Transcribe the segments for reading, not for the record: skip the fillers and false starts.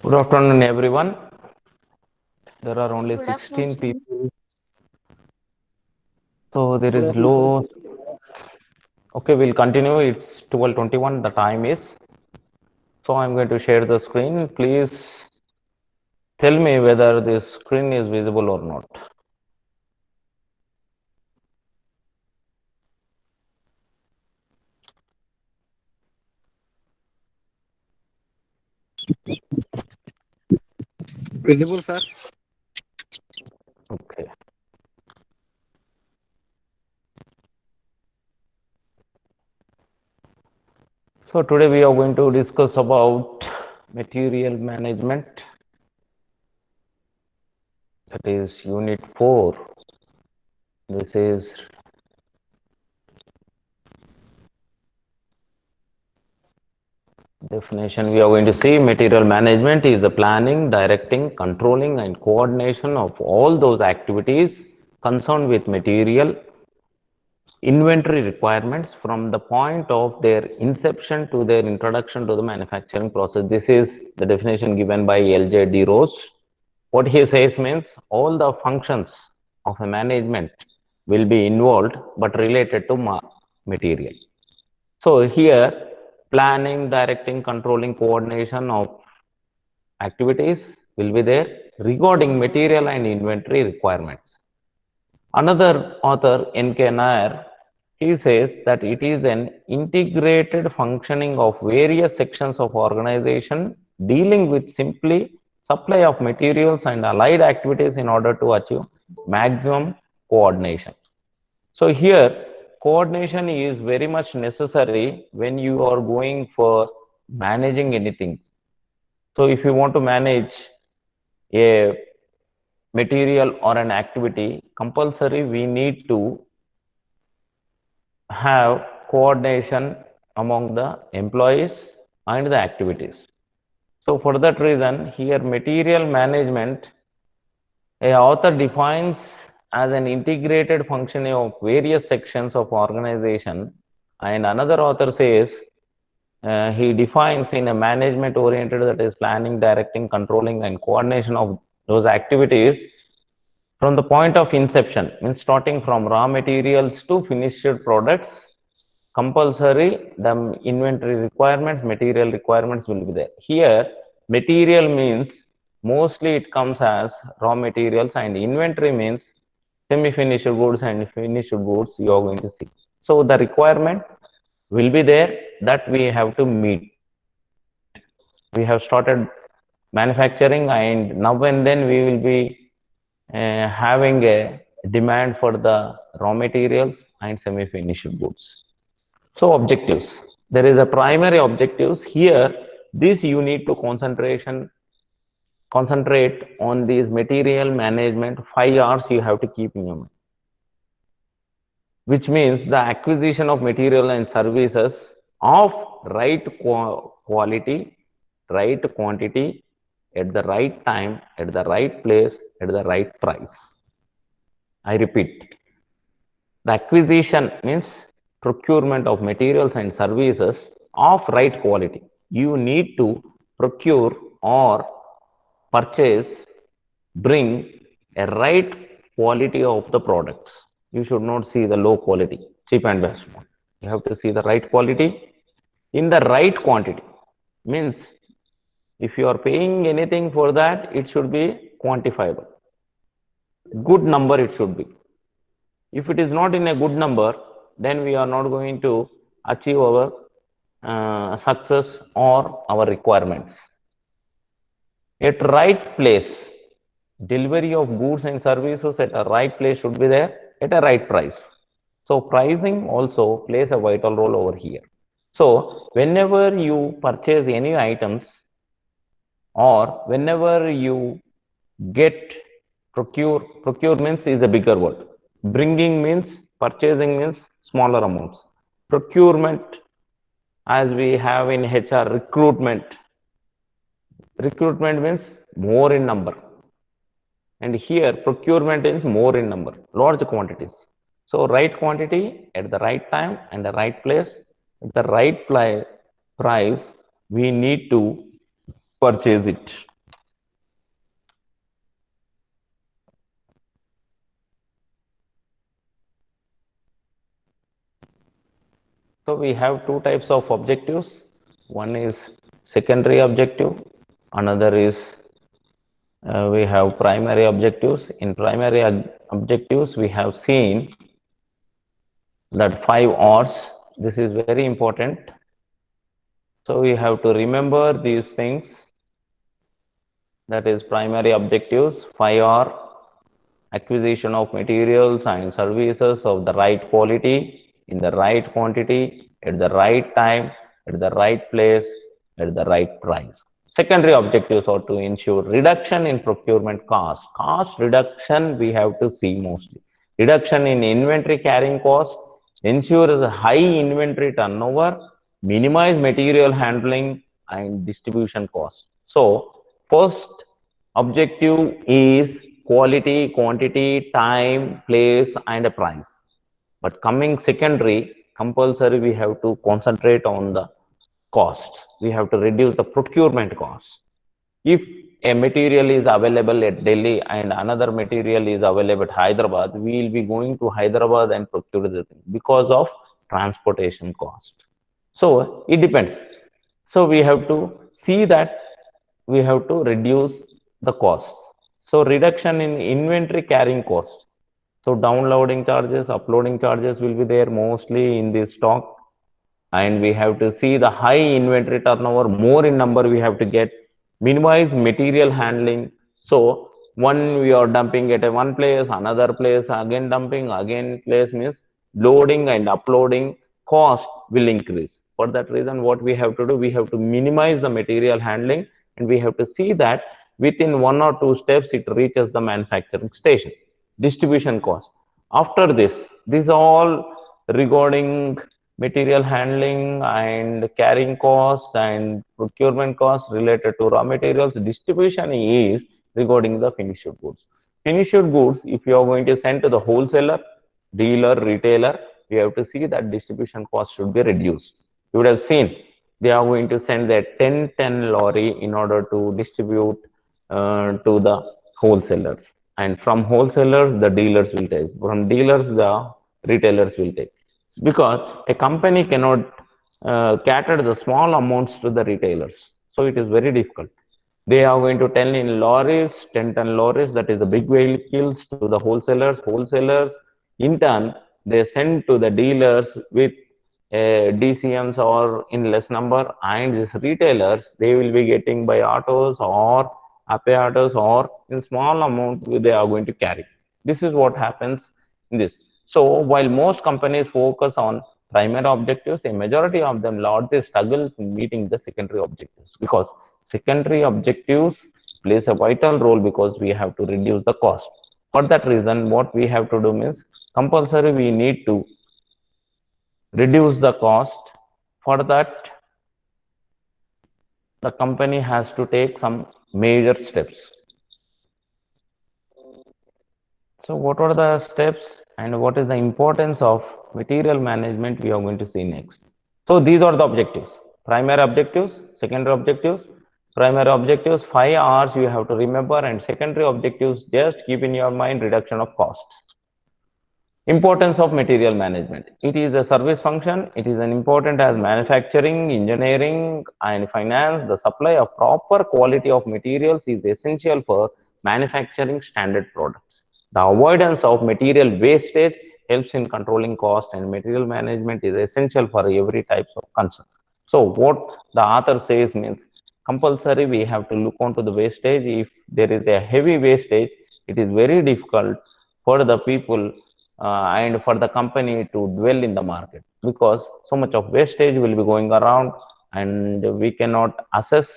Good afternoon, everyone. There are only Good afternoon, 16 sir. people, so there Good is afternoon, sir. low. Okay, we'll continue. It's 12:21. The time is. So I'm going to share the screen. Please tell me whether this screen is visible or not. Visible, sir. Okay. So today we are going to discuss about material management. That is Unit 4. This is definition. We are going to see material management is the planning, directing, controlling, and coordination of all those activities concerned with material inventory requirements from the point of their inception to their introduction to the manufacturing process. This is the definition given by L.J.D. Rose. What he says means all the functions of a management will be involved but related to material. So here, planning, directing, controlling, coordination of activities will be there regarding material and inventory requirements. Another author, N.K. Nair, he says that it is an integrated functioning of various sections of organization dealing with simply supply of materials and allied activities in order to achieve maximum coordination. So here, coordination is very much necessary when you are going for managing anything. So if you want to manage a material or an activity, compulsory we need to have coordination among the employees and the activities. So for that reason, here material management, a author defines as an integrated functioning of various sections of organization, and another author says he defines in a management oriented, that is planning, directing, controlling, and coordination of those activities from the point of inception, means starting from raw materials to finished products. Compulsory the inventory requirements, material requirements will be there. Here material means mostly it comes as raw materials, and inventory means semi-finished goods and finished goods you are going to see. So the requirement will be there that we have to meet. We have started manufacturing, and now and then we will be having a demand for the raw materials and semi-finished goods. So objectives. There is a primary objectives here. This you need to concentrate on these material management. 5 hours you have to keep in your mind, which means the acquisition of material and services of right quality, right quantity, at the right time, at the right place, at the right price. I repeat, the acquisition means procurement of materials and services of right quality. You need to procure or purchase, bring a right quality of the products. You should not see the low quality, cheap and best one. You have to see the right quality in the right quantity. Means if you are paying anything for that, it should be quantifiable. Good number it should be. If it is not in a good number, then we are not going to achieve our success or our requirements. At right place, delivery of goods and services at a right place should be there at a right price. So pricing also plays a vital role over here. So whenever you purchase any items, or whenever you get procure means is a bigger word. Bringing means, purchasing means smaller amounts. Procurement, as we have in HR, recruitment means more in number, and here procurement is more in number, large quantities. So right quantity at the right time and the right place at the right price, we need to purchase it. So we have two types of objectives. One is secondary objective, another is we have primary objectives. In primary objectives, we have seen that 5 R's. This is very important. So we have to remember these things. That is primary objectives. 5R: acquisition of materials and services of the right quality, in the right quantity, at the right time, at the right place, at the right price. Secondary objectives are to ensure reduction in procurement cost. Cost reduction we have to see mostly. Reduction in inventory carrying cost, ensure a high inventory turnover, minimize material handling and distribution cost. So, first objective is quality, quantity, time, place, and a price. But coming secondary, compulsory, we have to concentrate on the cost. We have to reduce the procurement cost. If a material is available at Delhi and another material is available at Hyderabad, we will be going to Hyderabad and procure the thing because of transportation cost. So it depends. So we have to see that we have to reduce the cost. So reduction in inventory carrying cost. So downloading charges, uploading charges will be there mostly in this stock, and we have to see the high inventory turnover, more in number we have to get, minimize material handling. So one we are dumping at a one place, another place again dumping, again place means loading and uploading cost will increase. For that reason, what we have to do, we have to minimize the material handling, and we have to see that within 1 or 2 steps it reaches the manufacturing station. Distribution cost. After this all regarding material handling and carrying costs and procurement costs related to raw materials. Distribution is regarding the finished goods. Finished goods, if you are going to send to the wholesaler, dealer, retailer, we have to see that distribution cost should be reduced. You would have seen they are going to send their 10 lorry in order to distribute to the wholesalers, and from wholesalers the dealers will take, from dealers the retailers will take, because a company cannot cater the small amounts to the retailers. So it is very difficult. They are going to tell in lorries, 10-ton lorries, that is the big vehicles, to the wholesalers. Wholesalers, in turn, they send to the dealers with DCMs or in less number, and these retailers, they will be getting by autos or apparatus or in small amount they are going to carry. This is what happens in this. So while most companies focus on primary objectives, a majority of them largely struggle in meeting the secondary objectives, because secondary objectives plays a vital role because we have to reduce the cost. For that reason, what we have to do means compulsory we need to reduce the cost. For that, the company has to take some major steps. So what are the steps and what is the importance of material management, we are going to see next. So these are the objectives: primary objectives, secondary objectives. Primary objectives, 5 R's you have to remember, and secondary objectives, just keep in your mind reduction of costs. Importance of material management. It is a service function. It is an important as manufacturing, engineering, and finance. The supply of proper quality of materials is essential for manufacturing standard products. The avoidance of material wastage helps in controlling cost, and material management is essential for every type of concern. So what the author says means compulsory we have to look onto the wastage. If there is a heavy wastage, it is very difficult for the people and for the company to dwell in the market, because so much of wastage will be going around and we cannot assess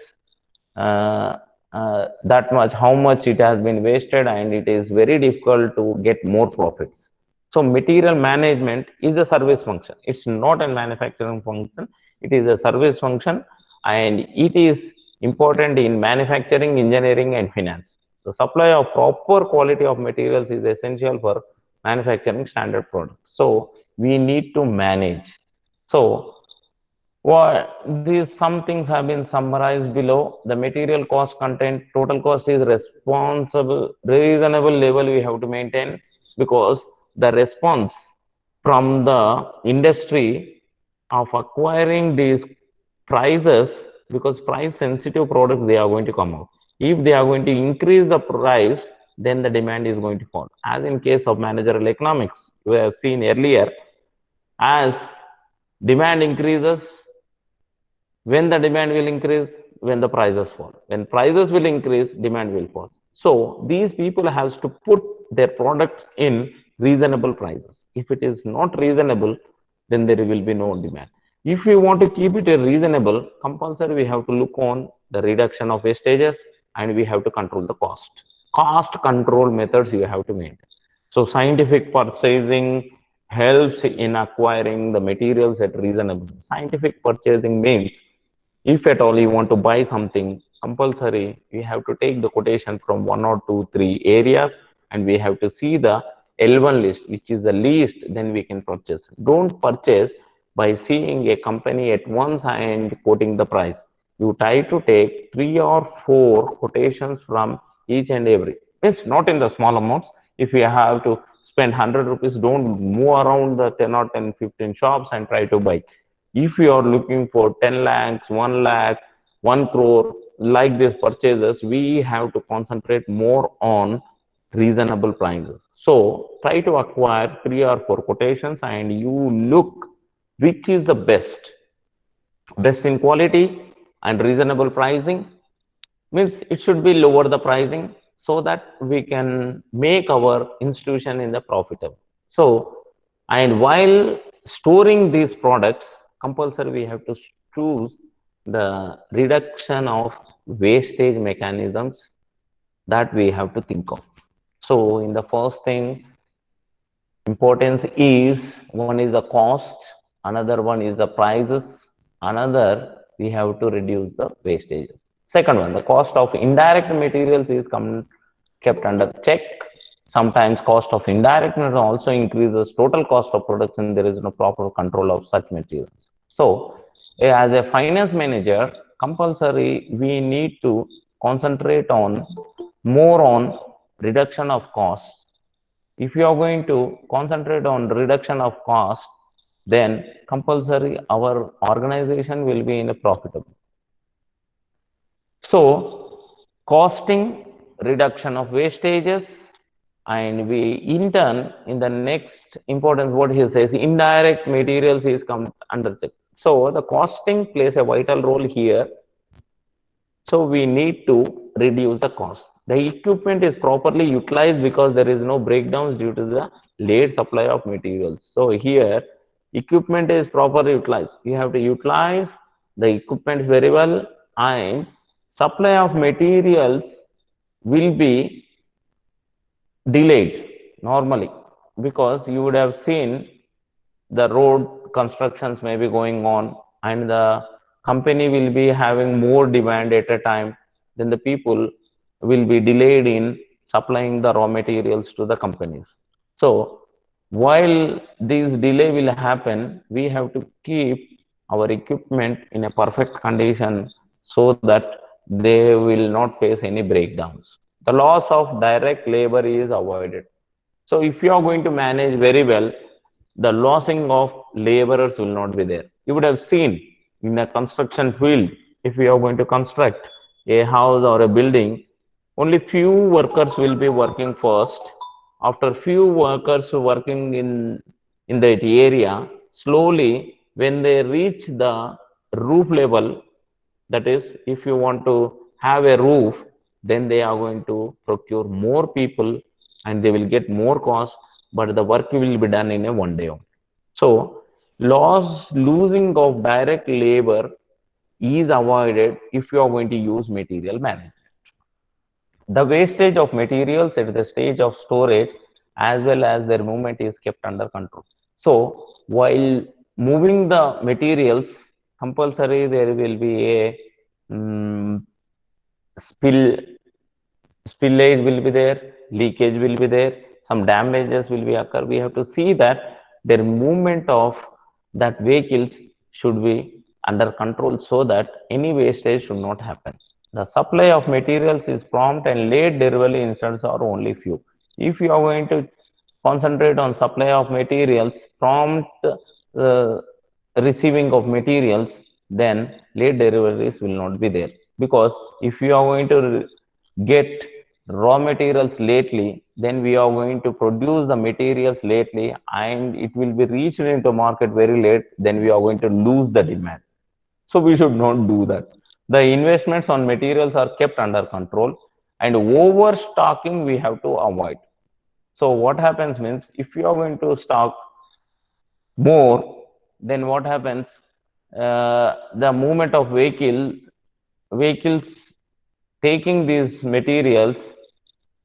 that much, how much it has been wasted, and it is very difficult to get more profits. So material management is a service function. It's not a manufacturing function. It is a service function, and it is important in manufacturing, engineering, and finance. The supply of proper quality of materials is essential for manufacturing standard products. So we need to manage. So these some things have been summarized below. The material cost content, total cost is responsible, reasonable level we have to maintain, because the response from the industry of acquiring these prices, because price sensitive products they are going to come out. If they are going to increase the price, then the demand is going to fall. As in case of managerial economics, we have seen earlier, as demand increases, when the demand will increase, when the prices fall. When prices will increase, demand will fall. So these people has to put their products in reasonable prices. If it is not reasonable, then there will be no demand. If we want to keep it a reasonable, compulsory we have to look on the reduction of wastages, and we have to control the cost. Cost control methods you have to maintain. So scientific purchasing helps in acquiring the materials at reasonable. Scientific purchasing means, if at all you want to buy something, compulsory, we have to take the quotation from one or two, three areas, and we have to see the L1 list, which is the least, then we can purchase. Don't purchase by seeing a company at once and quoting the price. You try to take 3 or 4 quotations from each and every. It's not in the small amounts. If you have to spend 100 rupees, don't move around the 10 or 10, 15 shops and try to buy. If you are looking for 10 lakhs, 1 lakh, 1 crore, like these purchases, we have to concentrate more on reasonable prices. So try to acquire 3 or 4 quotations, and you look which is the best in quality and reasonable pricing. Means it should be lower the pricing, so that we can make our institution in the profitable. So, and while storing these products, compulsory we have to choose the reduction of wastage mechanisms that we have to think of. So in the first thing, importance is, one is the cost, another one is the prices, another we have to reduce the wastages. Second one, the cost of indirect materials is kept under check. Sometimes cost of indirect material also increases total cost of production. There is no proper control of such materials. So as a finance manager, compulsory we need to concentrate on more on reduction of costs. If you are going to concentrate on reduction of cost, then compulsory our organization will be in a profitable. So costing, reduction of wastages, and we in turn, in the next importance, what he says, indirect materials is come under check. So the costing plays a vital role here. So we need to reduce the cost. The equipment is properly utilized because there is no breakdowns due to the late supply of materials. So here equipment is properly utilized. You have to utilize the equipment very well, and supply of materials will be delayed normally, because you would have seen the road constructions may be going on, and the company will be having more demand at a time, then the people will be delayed in supplying the raw materials to the companies. So while this delay will happen, we have to keep our equipment in a perfect condition so that they will not face any breakdowns. The loss of direct labor is avoided. So if you are going to manage very well, the losing of laborers will not be there. You would have seen in a construction field, if you are going to construct a house or a building, only few workers will be working first. After few workers working in that area, slowly when they reach the roof level, that is, if you want to have a roof, then they are going to procure more people and they will get more cost, but the work will be done in a one day. So losing of direct labor is avoided if you are going to use material management. The wastage of materials at the stage of storage as well as their movement is kept under control. So while moving the materials, compulsory there will be a spillage will be there, leakage will be there, some damages will be occur. We have to see that their movement of that vehicles should be under control so that any wastage should not happen. The supply of materials is prompt and late delivery instances are only few. If you are going to concentrate on supply of materials, prompt receiving of materials, then late deliveries will not be there. Because if you are going to get raw materials lately, then we are going to produce the materials lately and it will be reached into market very late, then we are going to lose the demand. So we should not do that. The investments on materials are kept under control, and overstocking we have to avoid. So what happens means, if you are going to stock more, then what happens? The movement of vehicles taking these materials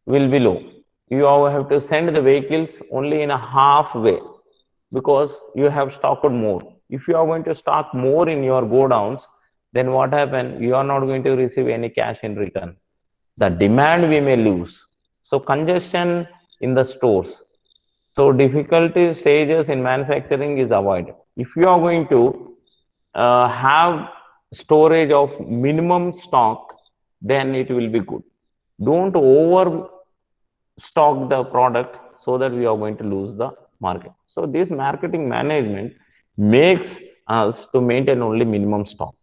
will be low. You have to send the vehicles only in a halfway because you have stocked more. If you are going to stock more in your godowns, then what happens? You are not going to receive any cash in return. The demand we may lose. So congestion in the stores. So difficulty stages in manufacturing is avoided. If you are going to have storage of minimum stock, then it will be good. Don't overstock the product so that we are going to lose the market. So this marketing management makes us to maintain only minimum stock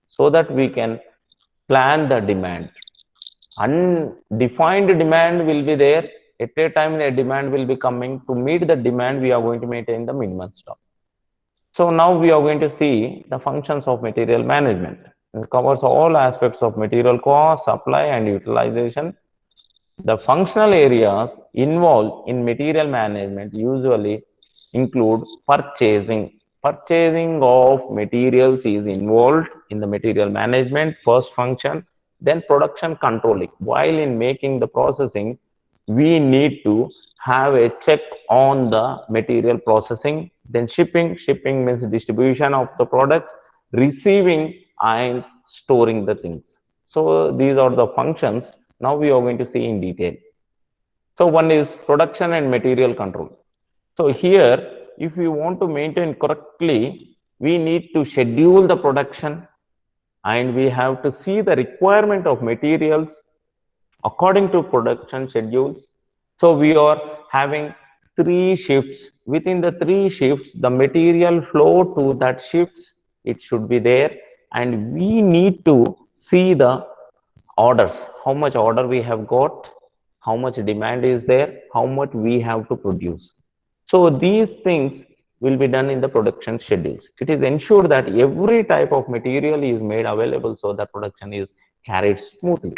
so that we can plan the demand. Undefined demand will be there. At a time, a demand will be coming. To meet the demand, we are going to maintain the minimum stock. So now we are going to see the functions of material management. It covers all aspects of material cost, supply, and utilization. The functional areas involved in material management usually include purchasing. Purchasing of materials is involved in the material management, first function, then production controlling. While in making the processing, we need to have a check on the material processing, then shipping means distribution of the products, receiving and storing the things. So these are the functions now we are going to see in detail. So one is production and material control. So here, if we want to maintain correctly, we need to schedule the production and we have to see the requirement of materials according to production schedules. So we are having 3 shifts. Within the 3 shifts, the material flow to that shifts, it should be there. And we need to see the orders, how much order we have got, how much demand is there, how much we have to produce. So these things will be done in the production schedules. It is ensured that every type of material is made available so that production is carried smoothly.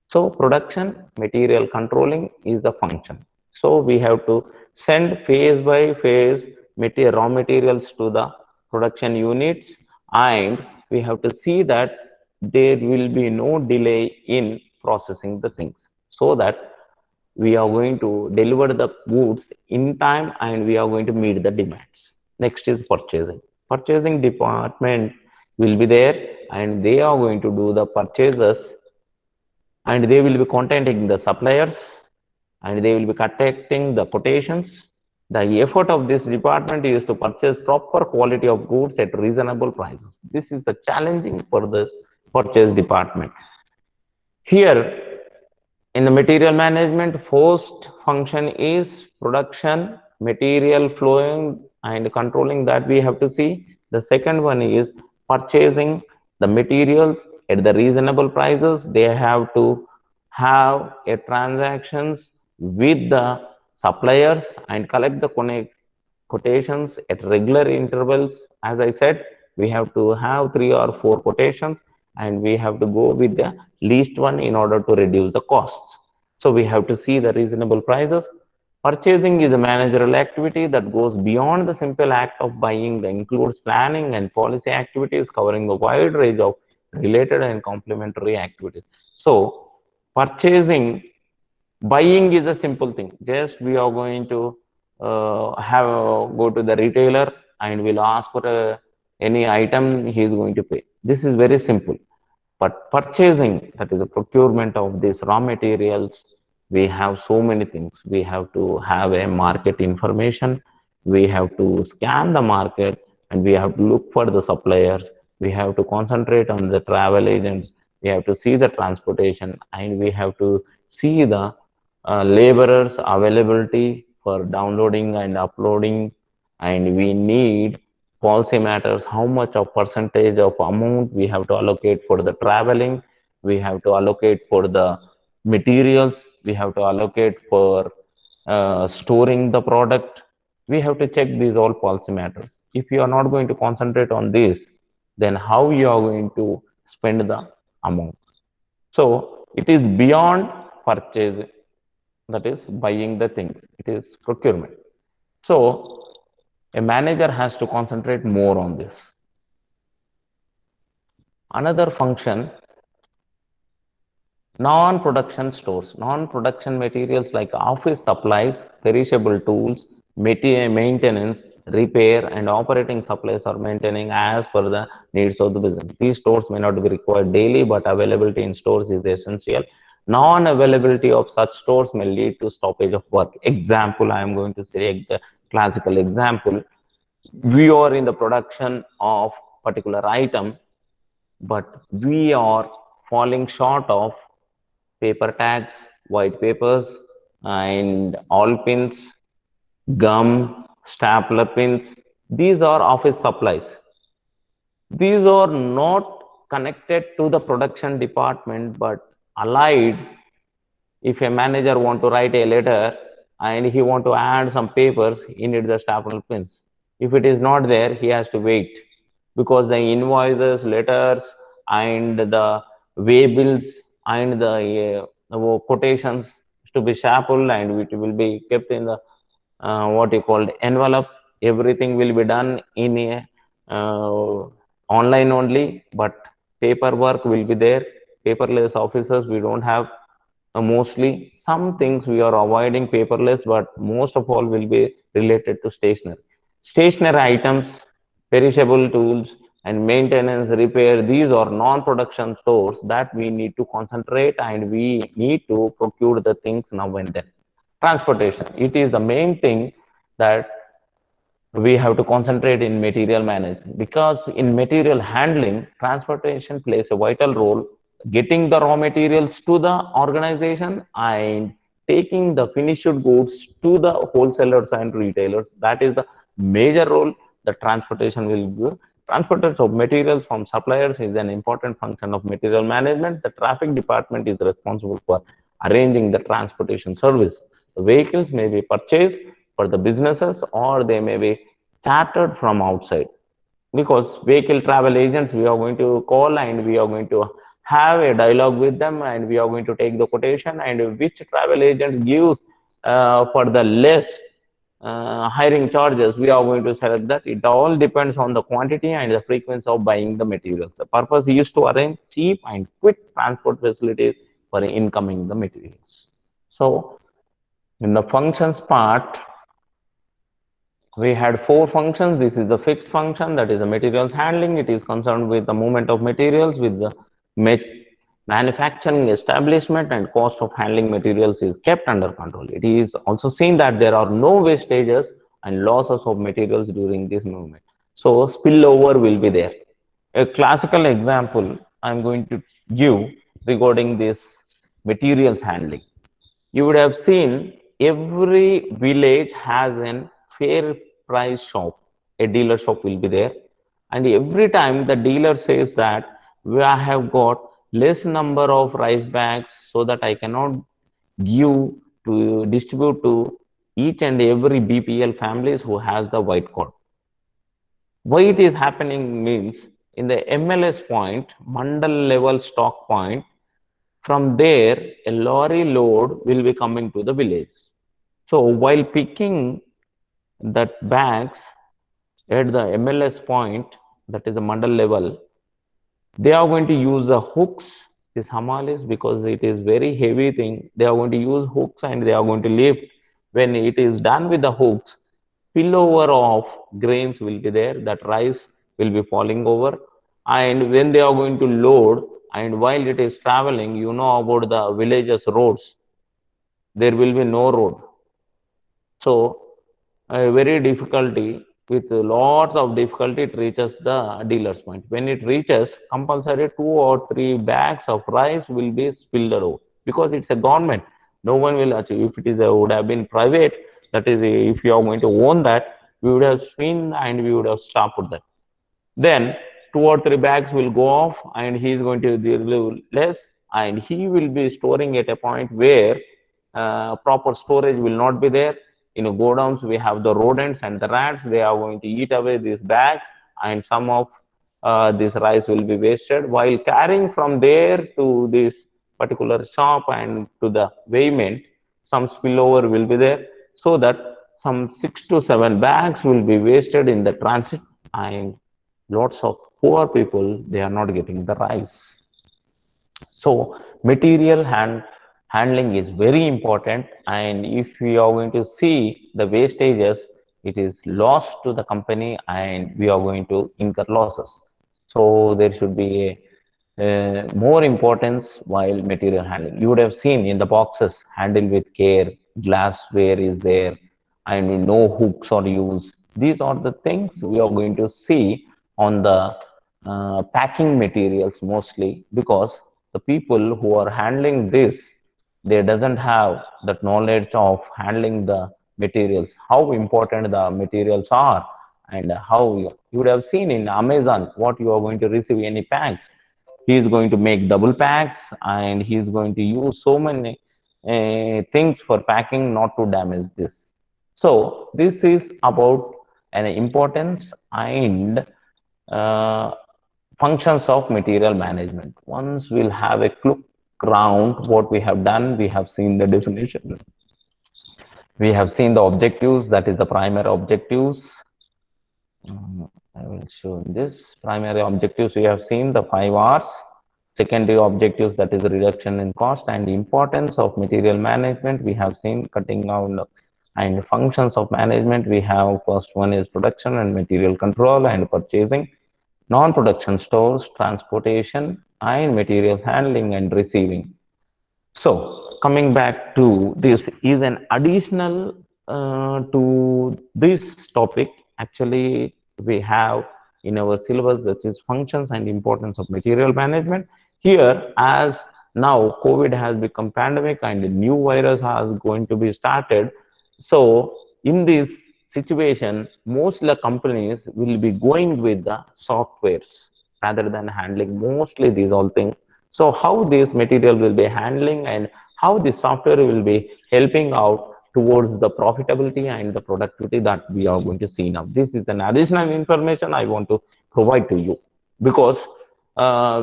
So production material controlling is the function. So we have to send phase by phase raw materials to the production units, and we have to see that there will be no delay in processing the things so that we are going to deliver the goods in time and we are going to meet the demands. Next is purchasing. Purchasing department will be there and they are going to do the purchases and they will be contacting the suppliers and they will be contacting the quotations. The effort of this department is to purchase proper quality of goods at reasonable prices. This is the challenging for this purchase department. Here, in the material management, first function is production, material flowing and controlling, that we have to see. The second one is purchasing the materials at the reasonable prices. They have to have a transactions with the suppliers and collect the quotations at regular intervals. As I said, we have to have 3 or 4 quotations and we have to go with the least one in order to reduce the costs. So we have to see the reasonable prices. Purchasing is a managerial activity that goes beyond the simple act of buying. That includes planning and policy activities covering a wide range of related and complementary activities. So purchasing, buying is a simple thing. Just we are going to go to the retailer and we'll ask for any item he is going to pay. This is very simple. But purchasing, that is the procurement of these raw materials, we have so many things. We have to have a market information. We have to scan the market and we have to look for the suppliers. We have to concentrate on the travel agents. We have to see the transportation and we have to see the laborers availability for downloading and uploading, and we need policy matters, how much of percentage of amount we have to allocate for the traveling, we have to allocate for the materials, we have to allocate for storing the product. We have to check these all policy matters. If you are not going to concentrate on this, then how you are going to spend the amount? So it is beyond purchase, that is buying the things. It is procurement. So a manager has to concentrate more on this. Another function, non-production stores. Non-production materials like office supplies, perishable tools, maintenance, repair, and operating supplies are maintaining as per the needs of the business. These stores may not be required daily, but availability in stores is essential. Non-availability of such stores may lead to stoppage of work. Example, I am going to say the classical example. We are in the production of particular item, but we are falling short of paper tags, white papers, and all pins, gum, stapler pins. These are office supplies. These are not connected to the production department, but allied. If a manager want to write a letter and he want to add some papers, he needs the stapler pins. If it is not there, he has to wait, because the invoices, letters, and the way bills and the quotations to be stapled, and it will be kept in the what you called envelope. Everything will be done in a online only, but paperwork will be there. Paperless offices we don't have. Mostly some things we are avoiding paperless, but most of all will be related to stationary items, perishable tools, and maintenance, repair. These are non-production stores that we need to concentrate, and we need to procure the things now and then. Transportation, it is the main thing that we have to concentrate in material management, because in material handling, transportation plays a vital role, getting the raw materials to the organization and taking the finished goods to the wholesalers and retailers. That is the major role that transportation will do. Transportation of materials from suppliers is an important function of material management. The traffic department is responsible for arranging the transportation service. The vehicles may be purchased for the businesses, or they may be chartered from outside, because vehicle travel agents we are going to call, and we are going to have a dialogue with them, and we are going to take the quotation, and which travel agent gives for the less hiring charges, we are going to select that. It all depends on the quantity and the frequency of buying the materials. The purpose is to arrange cheap and quick transport facilities for incoming the materials. So in the functions part, we had four functions. This is the fixed function, that is the materials handling. It is concerned with the movement of materials, with the manufacturing establishment, and cost of handling materials is kept under control. It is also seen that there are no wastages and losses of materials during this movement. So spillover will be there. A classical example I'm going to give regarding this materials handling. You would have seen every village has an fair price shop. A dealer shop will be there, and every time the dealer says that I have got less number of rice bags, so that I cannot give to distribute to each and every BPL families who has the white card. Why it is happening means, in the MLS point, mandal level stock point, from there a lorry load will be coming to the village. So while picking that bags at the MLS point, that is the mandal level, they are going to use the hooks, this hamalis, because it is very heavy thing. They are going to use hooks, and they are going to lift. When it is done with the hooks, spillover of grains will be there, that rice will be falling over. And when they are going to load, and while it is traveling, you know about the villages roads, there will be no road. So very difficulty, with lots of difficulty, it reaches the dealer's point. When it reaches, compulsory 2 or 3 bags of rice will be spilled out, because it's a government. No one will achieve. If it is would have been private, that is, if you are going to own that, we would have seen and we would have stopped that. Then 2 or 3 bags will go off and he is going to deliver less, and he will be storing at a point where proper storage will not be there. In godowns, we have the rodents and the rats. They are going to eat away these bags, and some of this rice will be wasted. While carrying from there to this particular shop and to the weighment, some spillover will be there, so that some 6 to 7 bags will be wasted in the transit, and lots of poor people, they are not getting the rice. So material handling is very important, and if we are going to see the wastages, it is loss to the company and we are going to incur losses. So there should be a more importance while material handling. You would have seen in the boxes, handle with care, glassware is there, and no hooks are used. These are the things we are going to see on the packing materials mostly, because the people who are handling this, they doesn't have that knowledge of handling the materials, how important the materials are, and how you would have seen in Amazon what you are going to receive any packs. He is going to make double packs, and he is going to use so many things for packing not to damage this. So this is about an importance and uh, functions of material management. Once we'll have a look around what we have done, we have seen the definition, we have seen the objectives, that is the primary objectives. I will show this primary objectives. We have seen the 5 R's, secondary objectives, that is reduction in cost, and the importance of material management. We have seen cutting down, and functions of management. We have first one is production and material control and purchasing, non-production stores, transportation, and material handling and receiving. So coming back to this is an additional to this topic. Actually, we have in our syllabus, that is functions and importance of material management. Here, as now COVID has become pandemic and a new virus has going to be started. So in this situation, most of the companies will be going with the softwares rather than handling mostly these all things. So how this material will be handling and how the software will be helping out towards the profitability and the productivity that we are going to see now. This is an additional information I want to provide to you, because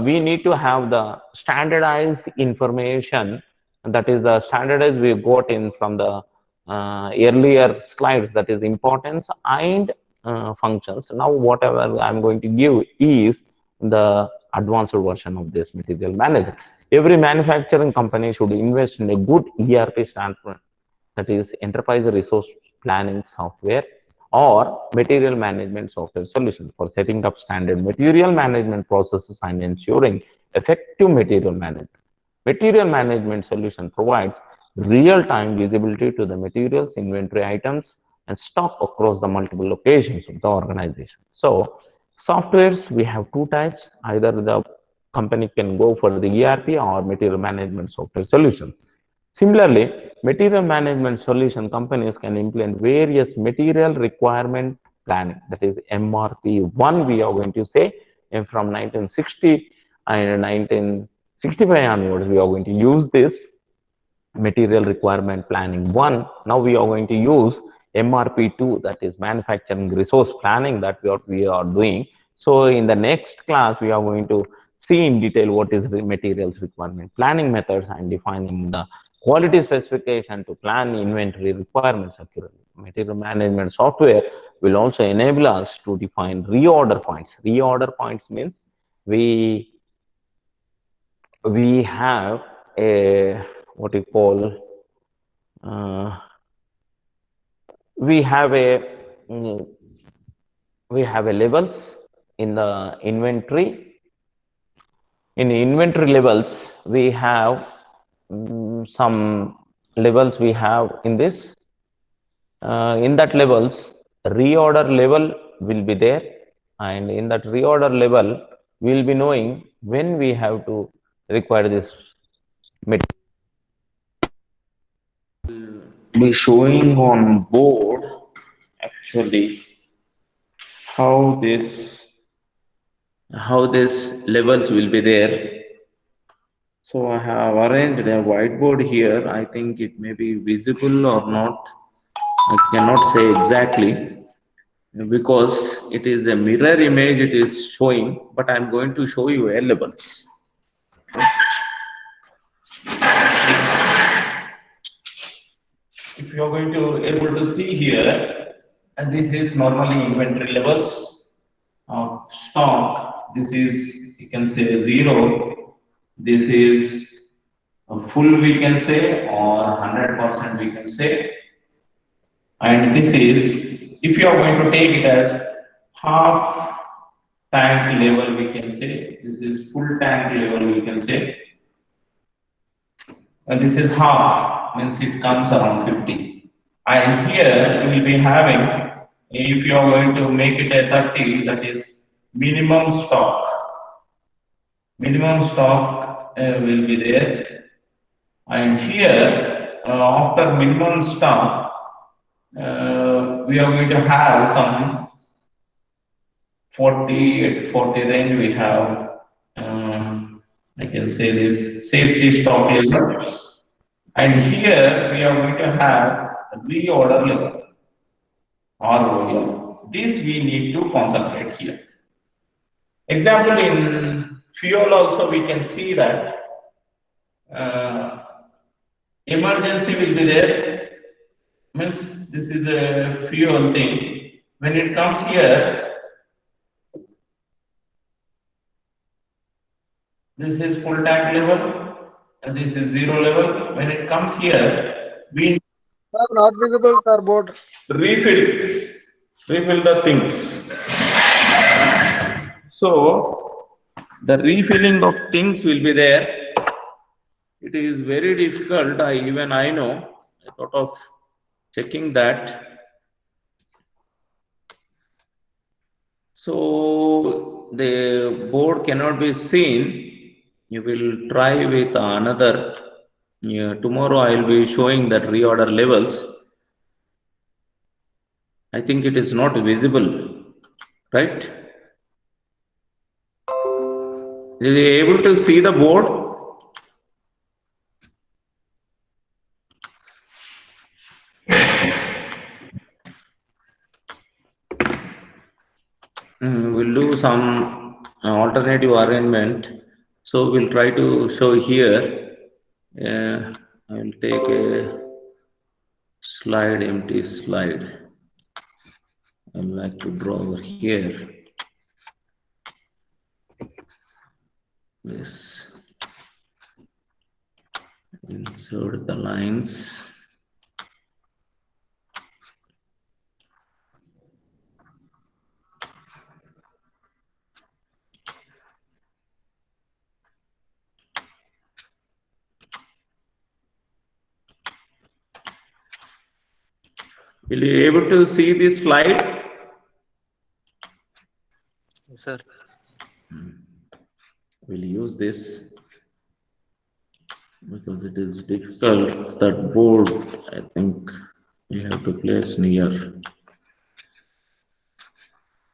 we need to have the standardized information, that is the standardized we got in from the earlier slides, that is importance and functions. Now whatever I'm going to give is the advanced version of this material management. Every manufacturing company should invest in a good ERP standpoint, that is enterprise resource planning software or material management software solution for setting up standard material management processes and ensuring effective material management. Material management solution provides real-time visibility to the materials, inventory items, and stock across the multiple locations of the organization. So softwares, we have two types. Either the company can go for the ERP or material management software solution. Similarly, material management solution companies can implement various material requirement planning, that is MRP1 we are going to say, and from 1960 and 1965 onwards we are going to use this material requirement planning 1. Now we are going to use MRP2, that is manufacturing resource planning, that we are doing. So in the next class we are going to see in detail what is the materials requirement planning methods and defining the quality specification to plan inventory requirements accurately. Material management software will also enable us to define reorder points. Reorder points means we have a what you call we have a mm, we have a levels in the inventory. In inventory levels, we have some levels we have in this. In that levels, reorder level will be there, and in that reorder level, we will be knowing when we have to require this material. Be showing on board actually how this levels will be there. So I have arranged a whiteboard here. I think it may be visible or not. I cannot say exactly because it is a mirror image it is showing, but I'm going to show you A levels. If you are going to able to see here, and this is normally inventory levels of stock. This is, you can say, zero. This is a full, we can say, or 100% we can say. And this is, if you are going to take it as half tank level, we can say. This is full tank level, we can say. And this is half, means it comes around 50. And here we will be having, if you are going to make it a 30, that is minimum stock. Minimum stock will be there. And here, after minimum stock, we are going to have some 40 at 40 range. We have, I can say this safety stock level. And here we are going to have reorder level, ROL. This we need to concentrate here. Example, in fuel also we can see that emergency will be there, means this is a fuel thing. When it comes here, this is full tank level and this is zero level. When it comes here, we Sir, not visible, sir, board. refill the things. So the refilling of things will be there. It is very difficult. Even I know. I thought of checking that. So the board cannot be seen. You will try with another. Tomorrow I will be showing that reorder levels. I think it is not visible, right? Are you able to see the board? We'll do some alternative arrangement. So we'll try to show here. I will take a slide, empty slide. I'd like to draw over here. This. Insert the lines. Will you able to see this slide? Yes, sir. We'll use this because it is difficult. That board, I think, we have to place near.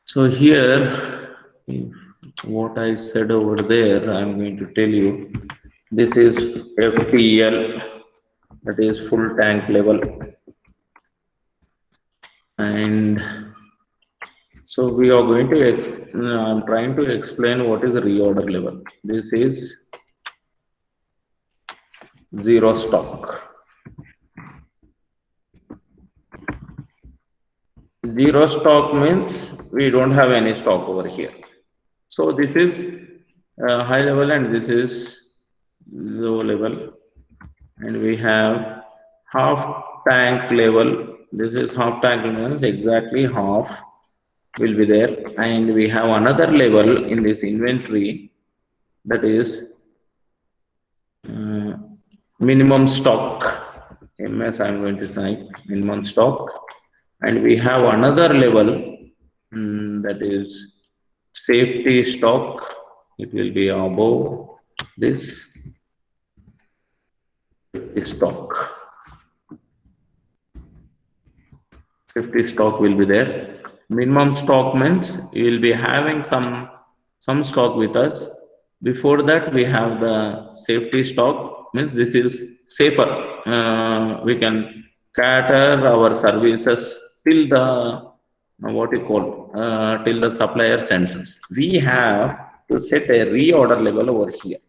So here, what I said over there, I'm going to tell you. This is FTL, that is full tank level. And so we are going to, I'm trying to explain what is reorder level. This is zero stock. Zero stock means we don't have any stock over here. So this is high level and this is low level. And we have half tank level. This is half tank means exactly half will be there. And we have another level in this inventory, that is minimum stock. MS I'm going to type minimum stock. And we have another level that is safety stock. It will be above this stock. Safety stock will be there. Minimum stock means you will be having some stock with us. Before that, we have the safety stock, means this is safer. We can cater our services till the what you call till the supplier sends us. We have to set a reorder level over here.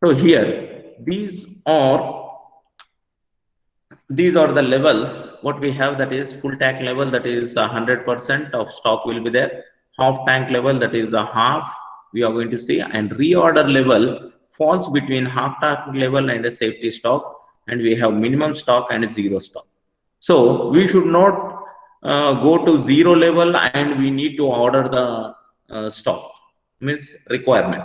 So here, these are the levels what we have, that is full tank level, that is 100% of stock will be there. Half tank level, that is a half we are going to see, and reorder level falls between half tank level and a safety stock, and we have minimum stock and zero stock. So we should not go to zero level and we need to order the stock, means requirement.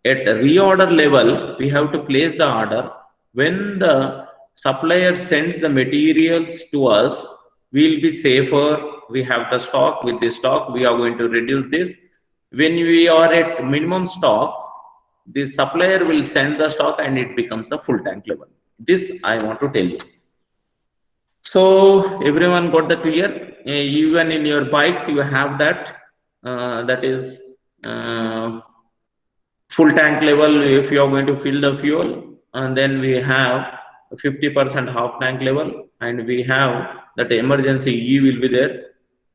At reorder level, we have to place the order. When the supplier sends the materials to us, we'll be safer. We have the stock. With the stock, we are going to reduce this. When we are at minimum stock, the supplier will send the stock and it becomes the full tank level. This I want to tell you. So everyone got the clear? Even in your bikes, you have that. That is full tank level. If you are going to fill the fuel, and then we have 50% half tank level, and we have that emergency E will be there.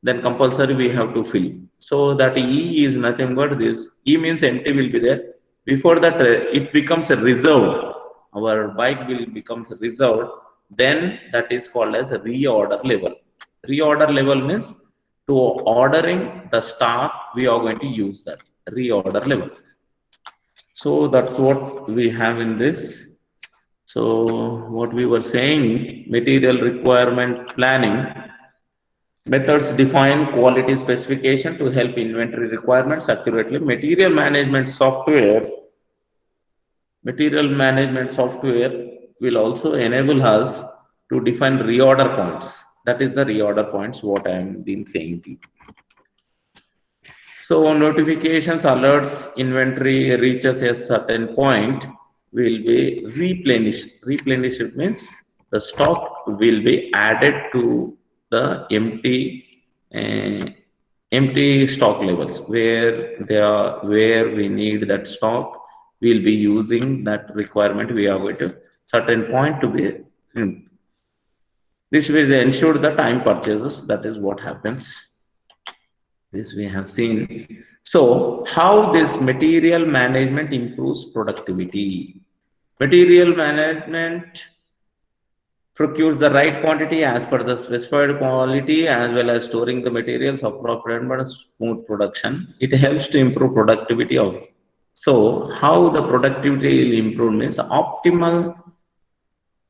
Then compulsory we have to fill. So that E is nothing but this. E means empty will be there. Before that, it becomes a reserved. Our bike will becomes reserved. Then that is called as a reorder level. Reorder level means to ordering the stock, we are going to use that reorder level. So that's what we have in this. So what we were saying, material requirement planning. Methods define quality specification to help inventory requirements accurately. Material management software will also enable us to define reorder points. That is the reorder points what I am been saying to you. So notifications, alerts, inventory reaches a certain point will be replenished. Replenished means the stock will be added to the empty stock levels where we need that stock. We'll be using that requirement. We are going to certain point to be. This will ensure the time purchases. That is what happens. This we have seen. So how this material management improves productivity? Material management procures the right quantity as per the specified quality, as well as storing the materials appropriate for smooth production. It helps to improve productivity of. So how the productivity will improve means optimal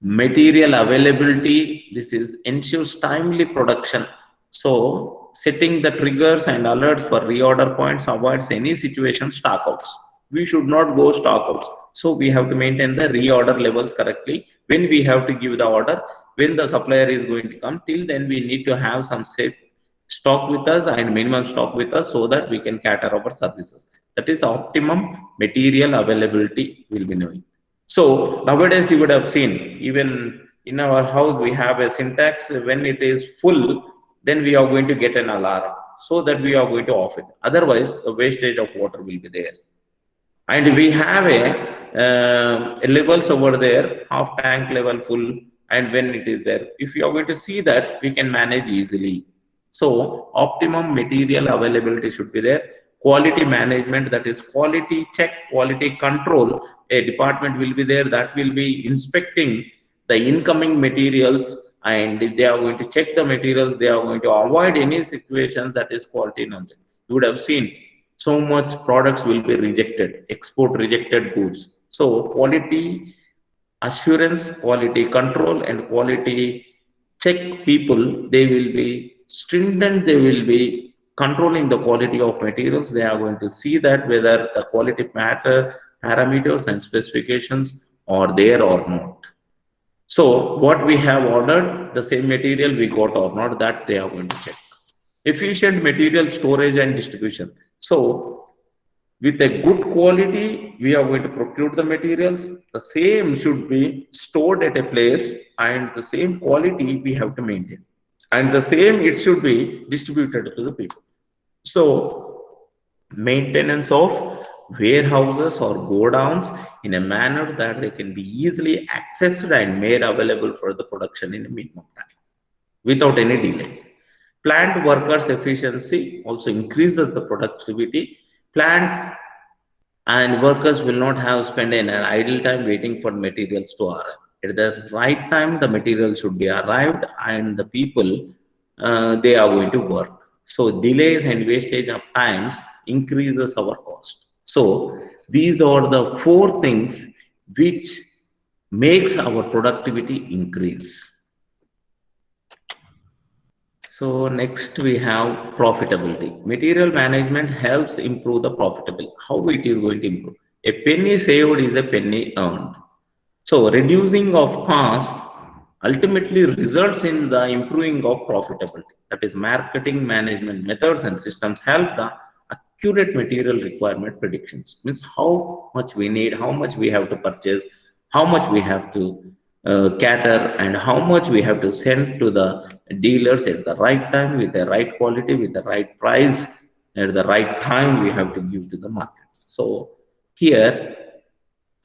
material availability. This is ensures timely production. So setting the triggers and alerts for reorder points avoids any situation stockouts. We should not go stockouts. So we have to maintain the reorder levels correctly. When we have to give the order, when the supplier is going to come, till then we need to have some safe stock with us and minimum stock with us so that we can cater our services. That is optimum material availability will be knowing. So nowadays you would have seen, even in our house we have a syntax. When it is full, then we are going to get an alarm so that we are going to off it. Otherwise, the wastage of water will be there. And we have levels over there, half tank level full, and when it is there. If you are going to see that, we can manage easily. So optimum material availability should be there. Quality management, that is quality check, quality control. A department will be there that will be inspecting the incoming materials, and if they are going to check the materials, they are going to avoid any situations that is quality nonsense. You would have seen so much products will be rejected, export rejected goods. So quality assurance, quality control, and quality check people, they will be stringent, they will be controlling the quality of materials. They are going to see that whether the quality matter parameters and specifications are there or not. So what we have ordered, the same material we got or not, that they are going to check. Efficient material storage and distribution. So with a good quality, we are going to procure the materials. The same should be stored at a place, and the same quality we have to maintain. and the same it should be distributed to the people. So maintenance of warehouses or godowns in a manner that they can be easily accessed and made available for the production in a minimum time without any delays. Plant workers efficiency also increases the productivity. Plants and workers will not have spent an idle time waiting for materials to arrive. At the right time, the material should be arrived, and the people they are going to work. So delays and wastage of times increases our cost. So these are the four things which makes our productivity increase. So next we have profitability. Material management helps improve the profitability. How it is going to improve? A penny saved is a penny earned. So reducing of cost ultimately results in the improving of profitability. That is, marketing management methods and systems help the accurate material requirement predictions. Means how much we need, how much we have to purchase, how much we have to cater, and how much we have to send to the dealers at the right time with the right quality, with the right price, at the right time we have to give to the market. So here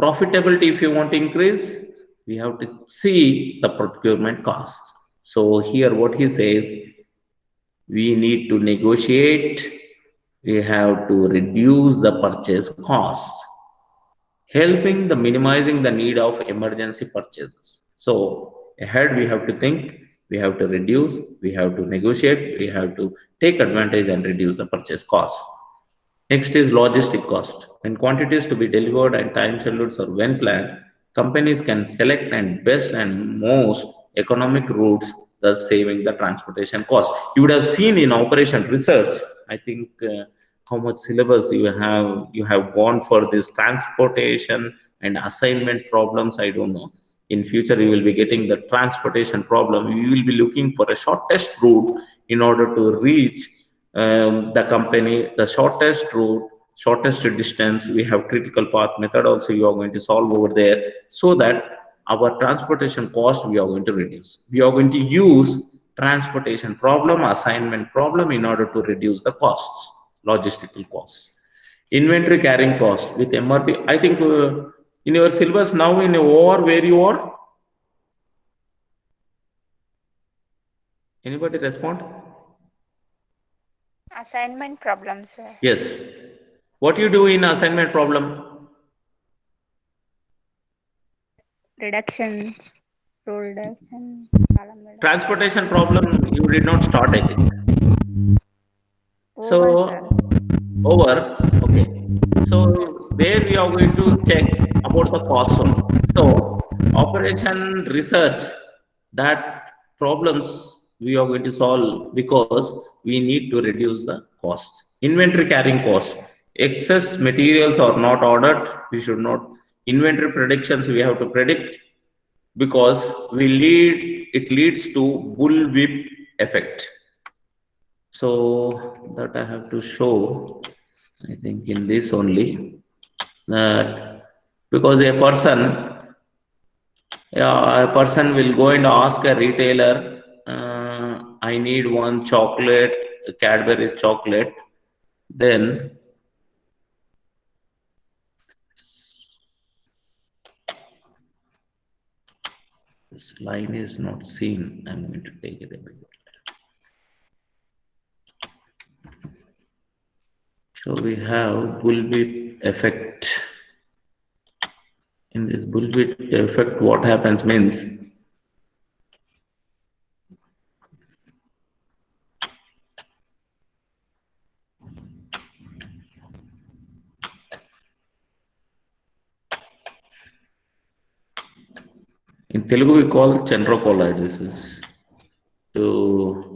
profitability, if you want to increase, we have to see the procurement cost. So here what he says, we need to negotiate, we have to reduce the purchase costs, helping the minimizing the need of emergency purchases. So ahead we have to think, we have to reduce, we have to negotiate, we have to take advantage and reduce the purchase costs. Next is logistic cost. When quantities to be delivered and time schedules are when planned, companies can select and best and most economic routes, thus saving the transportation cost. You would have seen in operation research, I think, how much syllabus you have gone for this transportation and assignment problems. I don't know. In future, you will be getting the transportation problem. You will be looking for a shortest route in order to reach the company, the shortest route, shortest distance. We have critical path method also you are going to solve over there, so that our transportation cost we are going to reduce. We are going to use transportation problem, assignment problem in order to reduce the costs, logistical costs. Inventory carrying cost with MRP. I think in your syllabus now in OR where you are, anybody respond? Assignment problem, sir. Yes. What you do in assignment problem? Reduction, rule reduction, column reduction. Transportation problem you did not start, I think. Over, sir. So over, okay. So there we are going to check about the cost only. So operation research, that problems we are going to solve because we need to reduce the costs. Inventory carrying costs. Excess materials are not ordered. We should not. Inventory predictions we have to predict because it leads to bullwhip effect. So that I have to show, I think in this only, that because a person will go and ask a retailer, I need one chocolate, Cadbury's chocolate, then this line is not seen. I'm going to take it a bit. So we have bullwhip effect. In this bullwhip effect, what happens means in Telugu we call Chandrakala. This is to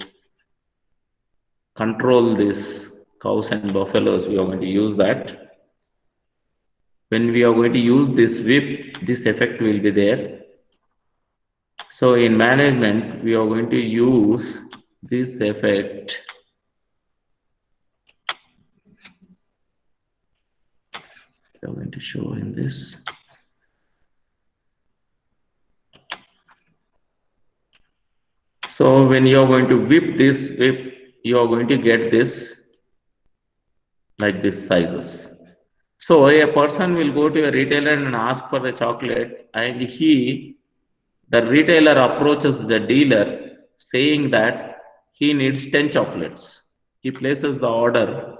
control this cows and buffaloes. We are going to use that. When we are going to use this whip, this effect will be there. So in management, we are going to use this effect. We are going to show in this. So So when you are going to whip this whip, you are going to get this like this sizes. So a person will go to a retailer and ask for a chocolate, and the retailer approaches the dealer saying that he needs 10 chocolates. He places the order.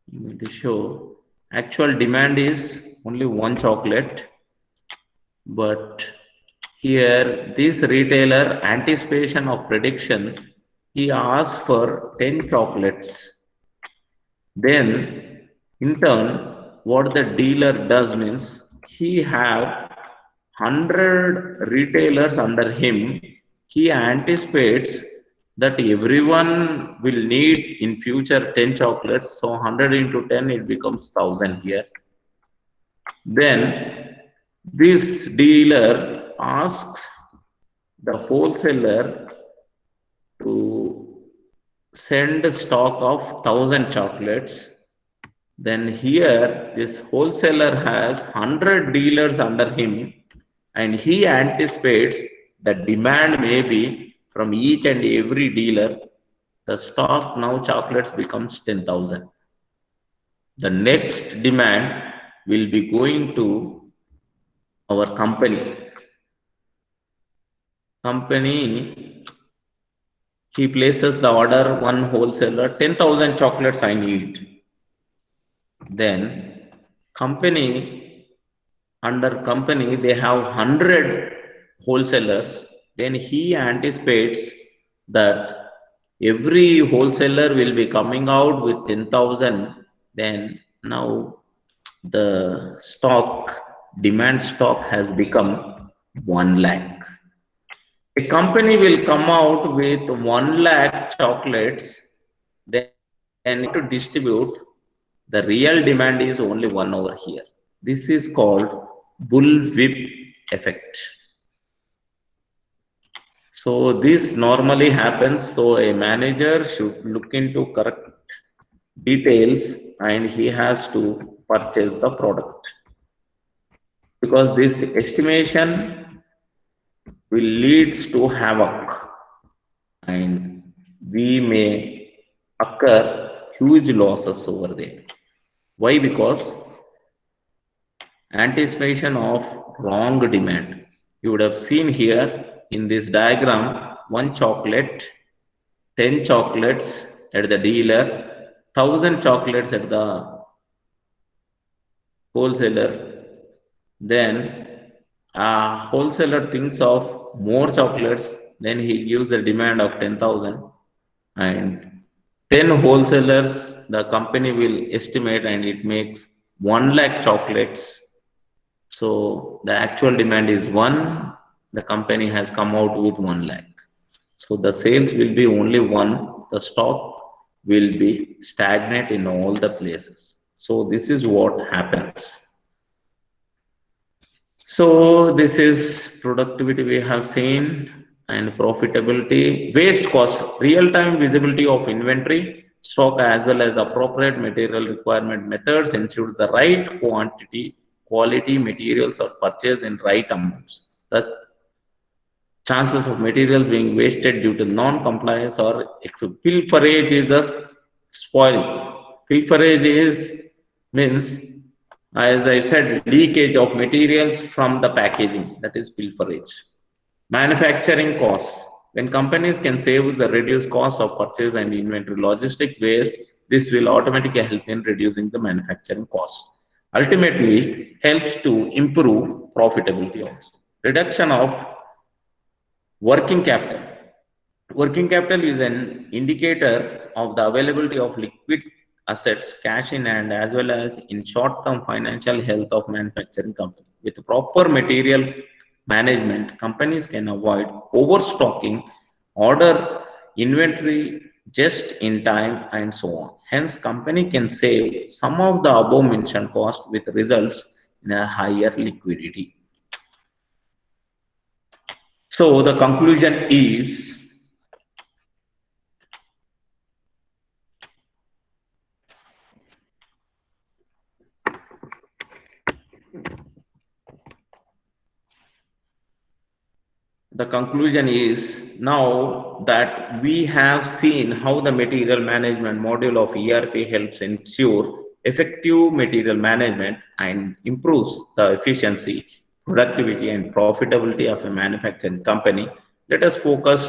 You need to show actual demand is only one chocolate, but here this retailer anticipation of prediction, he asked for 10 chocolates. Then, in turn, what the dealer does means he have 100 retailers under him. He anticipates that everyone will need in future 10 chocolates. So 100 into 10, it becomes 1000 here. Then this dealer asks the wholesaler to send a stock of 1,000 chocolates. Then here this wholesaler has 100 dealers under him, and he anticipates the demand may be from each and every dealer. The stock now chocolates becomes 10,000. The next demand will be going to our company. Company, he places the order, one wholesaler, 10,000 chocolates I need. Then company, under company, they have 100 wholesalers. Then he anticipates that every wholesaler will be coming out with 10,000. Then now the stock, demand stock has become 1 lakh. A company will come out with 1 lakh chocolates, then to distribute, the real demand is only 1 over here. This is called bullwhip effect. So this normally happens. So a manager should look into correct details and he has to purchase the product, because this estimation will leads to havoc and we may occur huge losses over there. Why? Because anticipation of wrong demand. You would have seen here in this diagram, one chocolate, 10 chocolates at the dealer, 1,000 chocolates at the wholesaler. Then a wholesaler thinks of more chocolates, then he gives a demand of 10,000, and 10 wholesalers, the company will estimate and it makes 1 lakh chocolates. So the actual demand is 1, the company has come out with 1 lakh. So the sales will be only 1, the stock will be stagnant in all the places. So this is what happens. So this is productivity we have seen, and profitability, waste cost, real-time visibility of inventory, stock as well as appropriate material requirement methods ensures the right quality materials are purchased in right amounts. The chances of materials being wasted due to non-compliance or pilferage is the spoiling. Pilferage is means, as I said, leakage of materials from the packaging, that is pilferage. Manufacturing costs. When companies can save the reduced cost of purchase and inventory logistic waste, this will automatically help in reducing the manufacturing costs. Ultimately, helps to improve profitability also. Reduction of working capital. Working capital is an indicator of the availability of liquid assets, cash in hand, as well as in short-term financial health of manufacturing company. With proper material management, companies can avoid overstocking, order inventory just in time, and so on. Hence, company can save some of the above mentioned cost with results in a higher liquidity. So the conclusion is, the conclusion is, now that we have seen how the material management module of ERP helps ensure effective material management and improves the efficiency, productivity, and profitability of a manufacturing company, let us focus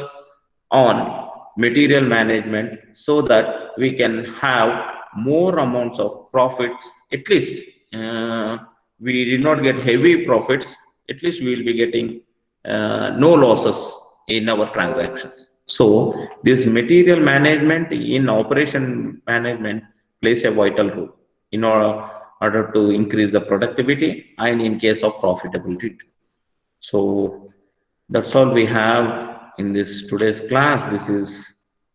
on material management so that we can have more amounts of profits. At least we did not get heavy profits, at least we will be getting no losses in our transactions. So this material management in operation management plays a vital role in order to increase the productivity and in case of profitability. So that's all we have in this today's class. This is